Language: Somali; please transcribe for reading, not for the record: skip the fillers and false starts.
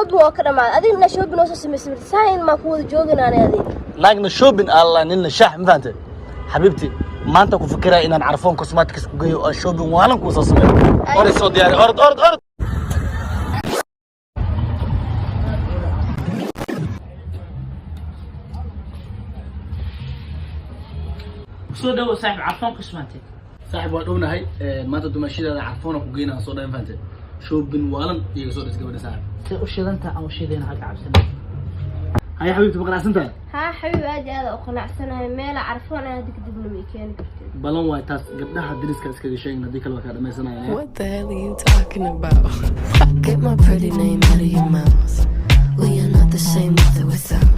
shopping waa ka dhamaad adigna shopping oo soo sameysay saain ma ku wada joognaa aniga naagna shopping allah nina shaah ma fahamtay xabiibti maanta ku fikiraa inaan carfoon cosmetics ku geeyo oo shopping waalan ku soo sameeyo hore soo diyaari orod soo dhawo saaxiib carfoon cosmetics saaxiib waa dhownahay maanta dumashidaada carfoon ku geynaa soo dhayn fahamtay shopping waalan iyaga soo dhis gabadha saaxiib si u shidanta aan u shideena halka cabsan hay xabiibti ma qanacsantahay ها حبيبي aad u qanacsanahay meel carfoon ah degdegna ma keen kartid balan way taas gabdhaha diriska iskaga sheegna hadii kale waa ka dhamaysanayaan What the hell are you talking about? Get my pretty name out of your mouth. We are not the same with or without.